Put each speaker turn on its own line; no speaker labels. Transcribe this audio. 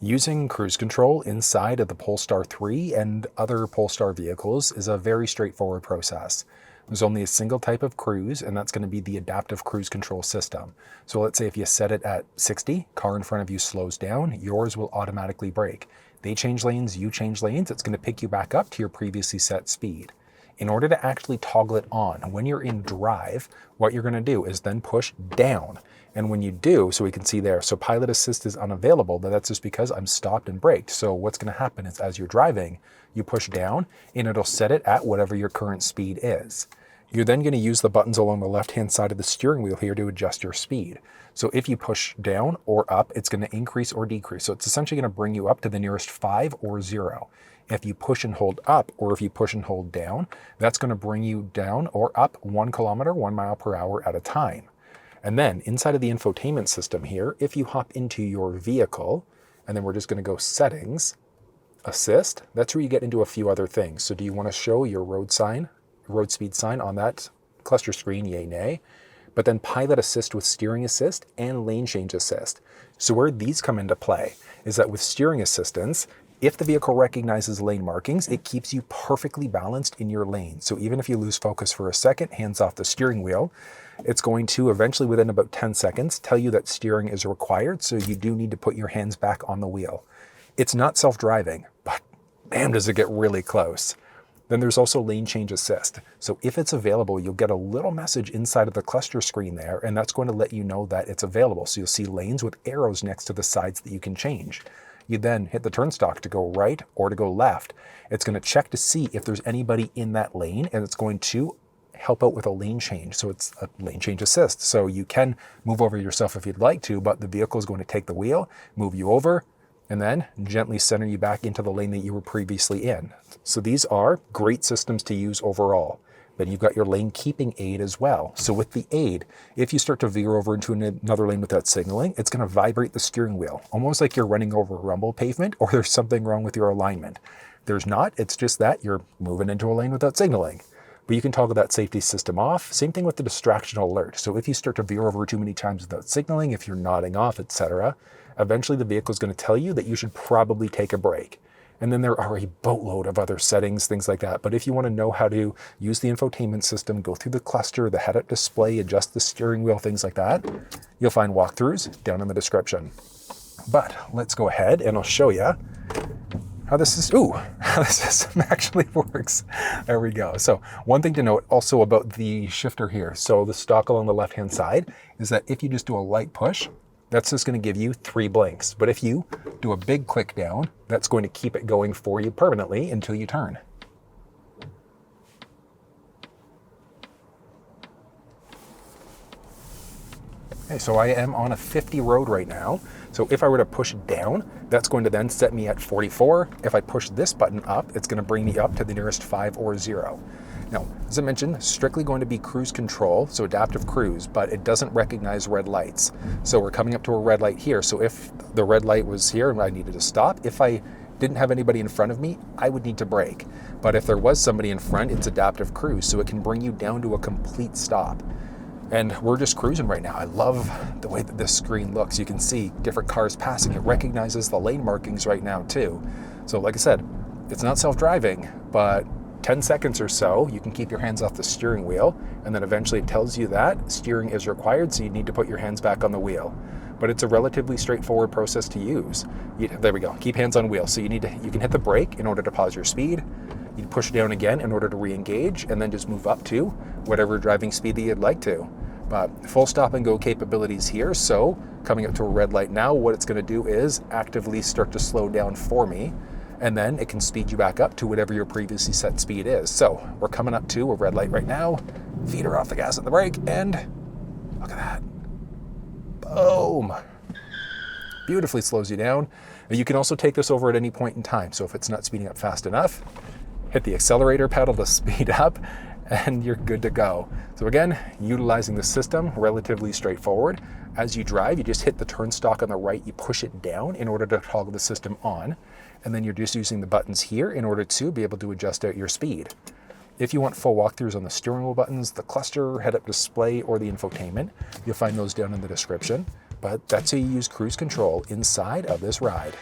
Using cruise control inside of the Polestar 3 and other Polestar vehicles is a very straightforward process. There's only a single type of cruise, and that's going to be the adaptive cruise control system. So let's say if you set it at 60, car in front of you slows down, yours will automatically brake. They change lanes, you change lanes, it's going to pick you back up to your previously set speed. In order to actually toggle it on, when you're in drive, what you're going to do is then push down. And when you do, so we can see there, so pilot assist is unavailable, but that's just because I'm stopped and braked. So what's going to happen is as you're driving, you push down and it'll set it at whatever your current speed is. You're then going to use the buttons along the left-hand side of the steering wheel here to adjust your speed. So if you push down or up, it's going to increase or decrease. So it's essentially going to bring you up to the nearest 5 or 0. If you push and hold up, or if you push and hold down, that's going to bring you down or up 1 kilometer, 1 mile per hour at a time. And then inside of the infotainment system here, if you hop into your vehicle, and then we're just going to go settings, assist, that's where you get into a few other things. So do you want to show your road speed sign on that cluster screen, yay, nay? But then pilot assist with steering assist and lane change assist. So where these come into play is that with steering assistance, if the vehicle recognizes lane markings, it keeps you perfectly balanced in your lane. So even if you lose focus for a second, hands off the steering wheel, it's going to eventually within about 10 seconds tell you that steering is required. So you do need to put your hands back on the wheel. It's not self-driving, but damn, does it get really close. Then there's also lane change assist. So if it's available, you'll get a little message inside of the cluster screen there, and that's going to let you know that it's available. So you'll see lanes with arrows next to the sides that you can change. You then hit the turnstile to go right or to go left. It's going to check to see if there's anybody in that lane, and it's going to help out with a lane change. So it's a lane change assist. So you can move over yourself if you'd like to, but the vehicle is going to take the wheel, move you over, and then gently center you back into the lane that you were previously in. So these are great systems to use overall. Then you've got your lane keeping aid as well. So with the aid, if you start to veer over into another lane without signaling, it's going to vibrate the steering wheel, almost like you're running over rumble pavement or there's something wrong with your alignment. There's not, it's just that you're moving into a lane without signaling. But you can toggle that safety system off. Same thing with the distraction alert. So if you start to veer over too many times without signaling, if you're nodding off, etc., eventually the vehicle is going to tell you that you should probably take a break. And then there are a boatload of other settings, things like that. But if you want to know how to use the infotainment system, go through the cluster, the head-up display, adjust the steering wheel, things like that, you'll find walkthroughs down in the description. But let's go ahead and I'll show you how this system actually works. There we go. So one thing to note also about the shifter here. So the stalk along the left-hand side is that if you just do a light push, that's just going to give you 3 blinks. But if you do a big click down, that's going to keep it going for you permanently until you turn. Okay, so I am on a 50 road right now. So if I were to push down, that's going to then set me at 44. If I push this button up, it's going to bring me up to the nearest 5 or 0. Now, as I mentioned, strictly going to be cruise control, so adaptive cruise, but it doesn't recognize red lights. So we're coming up to a red light here. So if the red light was here and I needed to stop, if I didn't have anybody in front of me, I would need to brake. But if there was somebody in front, it's adaptive cruise, so it can bring you down to a complete stop. And we're just cruising right now. I love the way that this screen looks. You can see different cars passing. It recognizes the lane markings right now too. So like I said, it's not self-driving, but 10 seconds or so, you can keep your hands off the steering wheel, and then eventually it tells you that steering is required, so you need to put your hands back on the wheel. But it's a relatively straightforward process to use. There we go, keep hands on wheel. So you can hit the brake in order to pause your speed. You push down again in order to re-engage, and then just move up to whatever driving speed that you'd like to. But full stop and go capabilities here. So coming up to a red light now, what it's gonna do is actively start to slow down for me, and then it can speed you back up to whatever your previously set speed is. So we're coming up to a red light right now. Feet are off the gas and the brake, and look at that. Boom. Beautifully slows you down. You can also take this over at any point in time. So if it's not speeding up fast enough, hit the accelerator pedal to speed up, and you're good to go. So again, utilizing the system, relatively straightforward. As you drive, you just hit the turn stalk on the right, you push it down in order to toggle the system on. And then you're just using the buttons here in order to be able to adjust out your speed. If you want full walkthroughs on the steering wheel buttons, the cluster, head-up display, or the infotainment, you'll find those down in the description. but that's how you use cruise control inside of this ride.